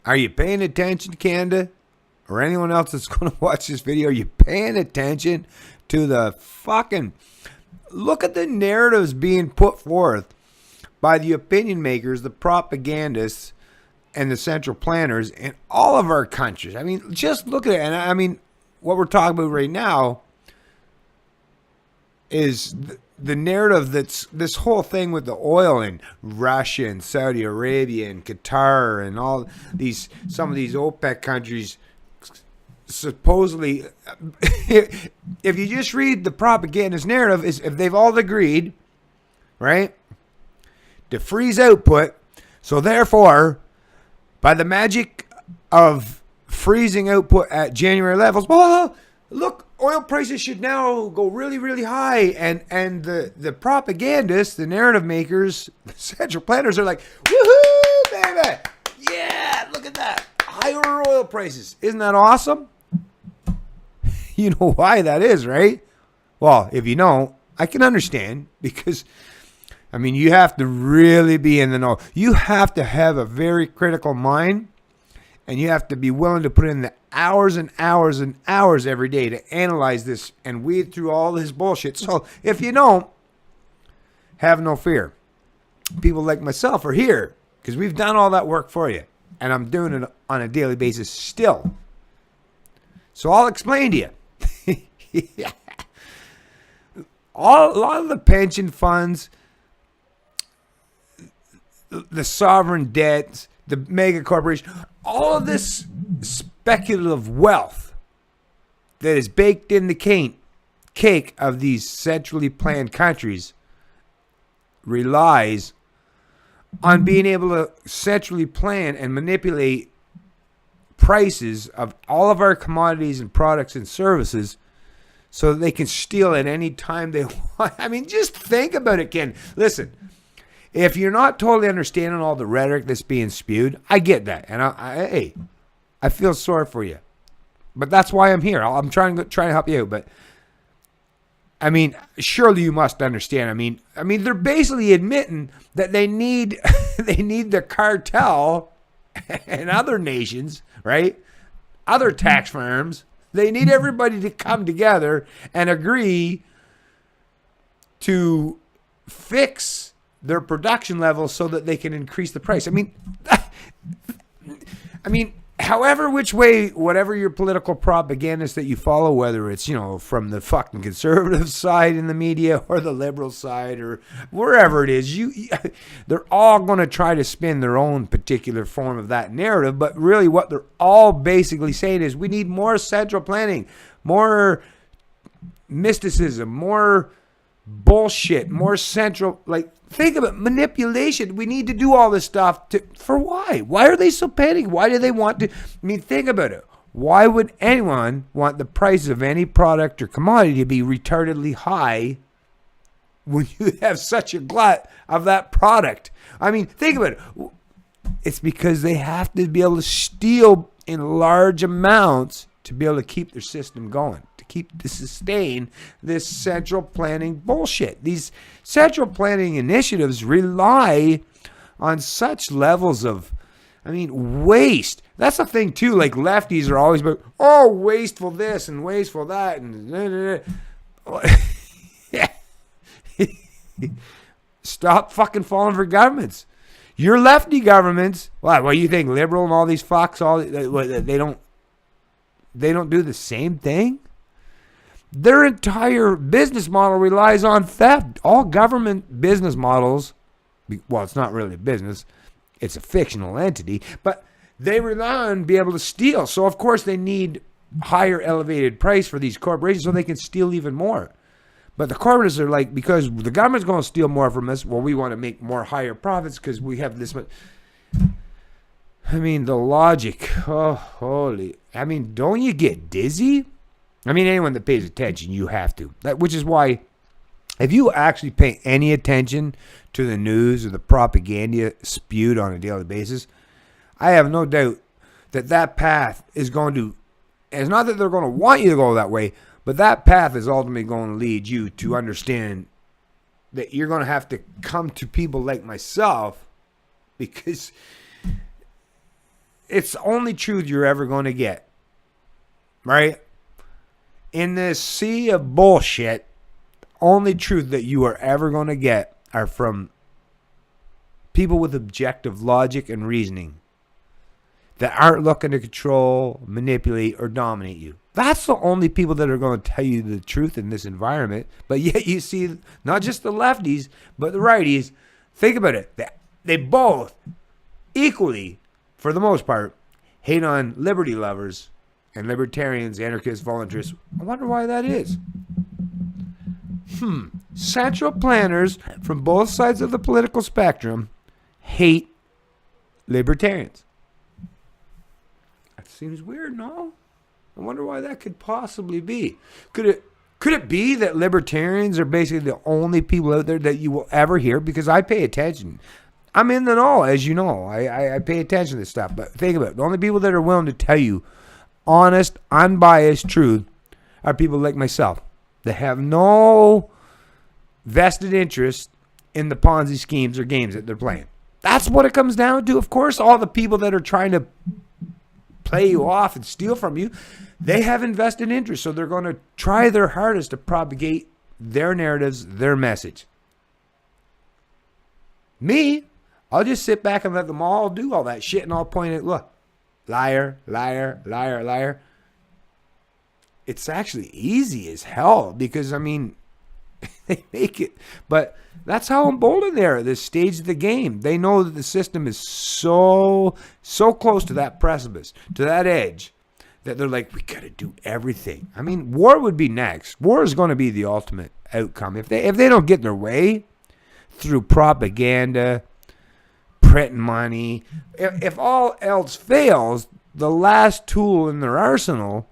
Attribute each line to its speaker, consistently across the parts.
Speaker 1: Are you paying attention, Canada? Or anyone else that's going to watch this video? Are you paying attention to the fucking... Look at the narratives being put forth by the opinion makers, the propagandists, and the central planners in all of our countries. I mean, just look at it. And I mean, what we're talking about right now is the narrative that's this whole thing with the oil in Russia and Saudi Arabia and Qatar and all these, some of these OPEC countries supposedly, if you just read the propagandist narrative, is if they've all agreed, right, to freeze output. So therefore, by the magic of freezing output at January levels, well, look, oil prices should now go really, really high. And the propagandists, the narrative makers, the central planners are like, woohoo, baby. Yeah, look at that. Higher oil prices. Isn't that awesome? You know why that is, right? Well, if you don't, I can understand, because, I mean, you have to really be in the know. You have to have a very critical mind, and you have to be willing to put in the hours and hours and hours every day to analyze this and weed through all this bullshit. So if you don't, have no fear. People like myself are here because we've done all that work for you, and I'm doing it on a daily basis still. So I'll explain to you. A lot of the pension funds, the sovereign debts, the mega corporation, all of this speculative wealth that is baked in the cake of these centrally planned countries relies on being able to centrally plan and manipulate prices of all of our commodities and products and services so that they can steal at any time they want. I mean, just think about it, Ken. Listen, if you're not totally understanding all the rhetoric that's being spewed, I get that. And I feel sorry for you. But that's why I'm here. I'm trying to help you out. But I mean, surely you must understand. I mean, they're basically admitting that they need the cartel and other nations, right? Other tax firms. They need everybody to come together and agree to fix their production levels so that they can increase the price. I mean, however which way, whatever your political propagandist that you follow, whether it's, from the fucking conservative side in the media or the liberal side or wherever it is, they're all going to try to spin their own particular form of that narrative. But really what they're all basically saying is we need more central planning, more mysticism, more bullshit, more central, think of it, manipulation. We need to do all this stuff for why? Why are they so panicked? Why do they want to? Think about it. Why would anyone want the price of any product or commodity to be retardedly high when you have such a glut of that product? Think about it. It's because they have to be able to steal in large amounts to be able to keep their system going, to sustain this central planning bullshit. These central planning initiatives rely on such levels of, waste. That's the thing too. Like lefties are always about, wasteful this and wasteful that and stop fucking falling for governments. Your lefty governments. What do you think? Liberal and all these fucks, they don't do the same thing? Their entire business model relies on theft. All government business models, well, it's not really a business, it's a fictional entity, but they rely on being able to steal. So, of course, they need higher elevated price for these corporations so they can steal even more. But the corporations are like, because the government's going to steal more from us, well, we want to make more higher profits because we have this much. The logic, don't you get dizzy? Anyone that pays attention, you have to. Which is why, if you actually pay any attention to the news or the propaganda spewed on a daily basis, I have no doubt that path is going to, it's not that they're going to want you to go that way, but that path is ultimately going to lead you to understand that you're going to have to come to people like myself, because it's the only truth you're ever going to get. Right? In this sea of bullshit, only truth that you are ever going to get are from people with objective logic and reasoning that aren't looking to control, manipulate, or dominate you. That's the only people that are going to tell you the truth in this environment. But yet you see not just the lefties, but the righties. Think about it. They both equally, for the most part, hate on liberty lovers and libertarians, anarchists, voluntarists. I wonder why that is. Central planners from both sides of the political spectrum hate libertarians. That seems weird, no? I wonder why that could possibly be. Could it be that libertarians are basically the only people out there that you will ever hear? Because I pay attention. I'm in the know, as you know. I pay attention to this stuff. But think about it. The only people that are willing to tell you honest, unbiased truth are people like myself that have no vested interest in the Ponzi schemes or games that they're playing. That's what it comes down to. Of course, all the people that are trying to play you off and steal from you, they have invested interest. So they're going to try their hardest to propagate their narratives, their message. Me, I'll just sit back and let them all do all that shit, and I'll point at, look, liar, liar, liar, liar. It's actually easy as hell because, I mean, they make it. But that's how emboldened they are at this stage of the game. They know that the system is so close to that precipice, to that edge, that they're like, we got to do everything. I mean, war would be next. War is going to be the ultimate outcome. If they don't get their way through propaganda, printing money, if all else fails, the last tool in their arsenal,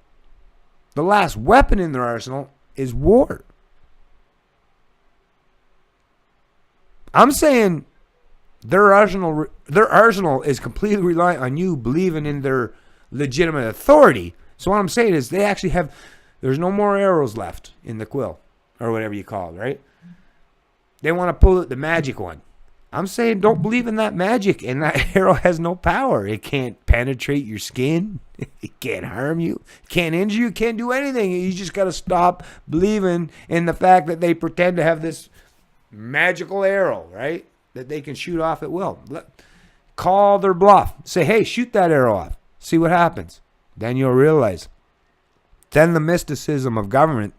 Speaker 1: the last weapon in their arsenal is war. I'm saying their arsenal is completely reliant on you believing in their legitimate authority. So what I'm saying is they actually there's no more arrows left in the quill, or whatever you call it, right? They want to pull out the magic one. I'm saying don't believe in that magic, and that arrow has no power. It can't penetrate your skin. It can't harm you. It can't injure you. It can't do anything. You just got to stop believing in the fact that they pretend to have this magical arrow, right? That they can shoot off at will. Call their bluff. Say, hey, shoot that arrow off. See what happens. Then you'll realize. Then the mysticism of government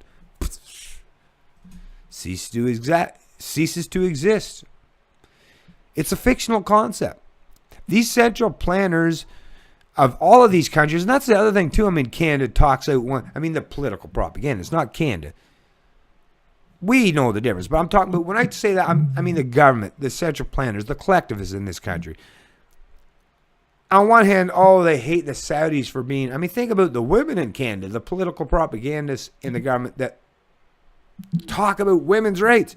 Speaker 1: ceases to exist. It's a fictional concept. These central planners of all of these countries, and that's the other thing too. I mean, Canada talks out the political propaganda. It's not Canada. We know the difference, but I'm talking about, when I say that, I mean the government, the central planners, the collectivists in this country. On one hand, they hate the Saudis for being, think about the women in Canada, the political propagandists in the government that talk about women's rights.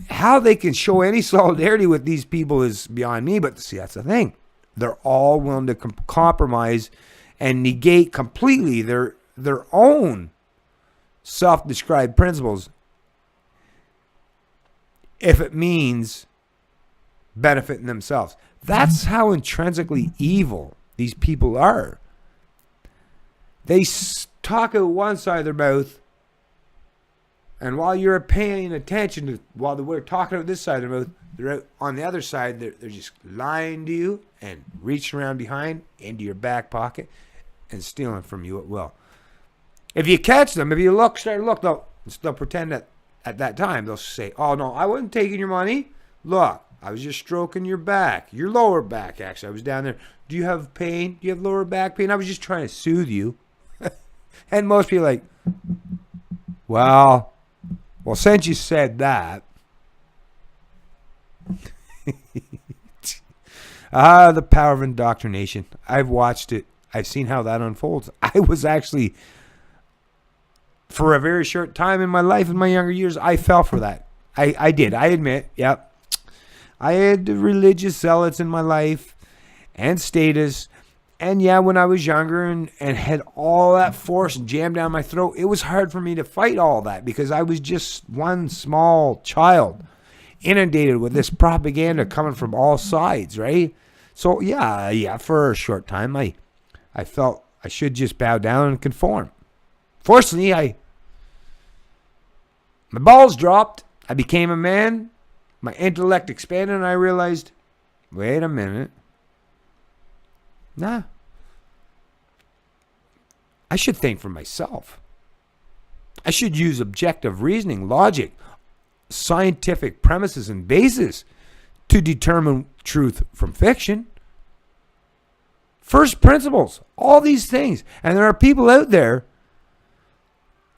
Speaker 1: How they can show any solidarity with these people is beyond me, but see, that's the thing. They're all willing to compromise and negate completely their own self-described principles if it means benefiting themselves. That's how intrinsically evil these people are. They talk out one side of their mouth, and while you're paying attention to, while we're talking out this side of their mouth, they're out on the other side. They're just lying to you and reaching around behind into your back pocket and stealing from you at will. If you catch them, if you start to look, they'll pretend that at that time they'll say, "Oh no, I wasn't taking your money. Look, I was just stroking your back, your lower back. Actually, I was down there. Do you have pain? Do you have lower back pain? I was just trying to soothe you." And most people are like, well, since you said that, the power of indoctrination. I've watched it. I've seen how that unfolds. I was actually, for a very short time in my life, in my younger years, I fell for that. I did. I admit, yep. I had religious zealots in my life and status. And yeah, when I was younger and had all that force jammed down my throat, it was hard for me to fight all that because I was just one small child inundated with this propaganda coming from all sides, right? So yeah, for a short time, I felt I should just bow down and conform. Fortunately, my balls dropped. I became a man. My intellect expanded, and I realized, wait a minute. Nah. I should think for myself. I should use objective reasoning, logic, scientific premises and basis to determine truth from fiction. First principles, all these things. And there are people out there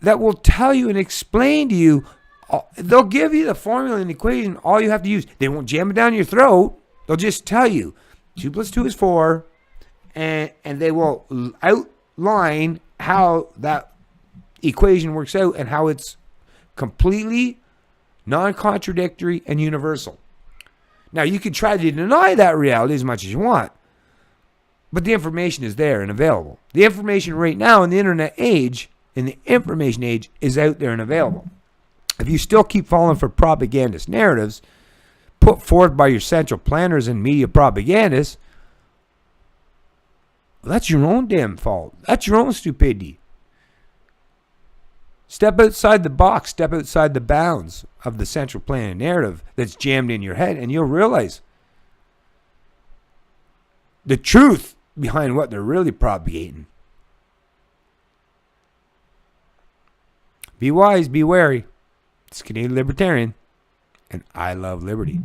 Speaker 1: that will tell you and explain to you. They'll give you the formula and equation. All you have to use. They won't jam it down your throat. They'll just tell you 2 + 2 is 4. And they will outline how that equation works out and how it's completely non-contradictory and universal. Now, you can try to deny that reality as much as you want, but the information is there and available. The information right now in the internet age, in the information age, is out there and available. If you still keep falling for propagandist narratives put forth by your central planners and media propagandists, well, that's your own damn fault. That's your own stupidity. Step outside the box, step outside the bounds of the central planning narrative that's jammed in your head, and you'll realize the truth behind what they're really propagating. Be wise, be wary. It's Canadian Libertarian, and I love liberty.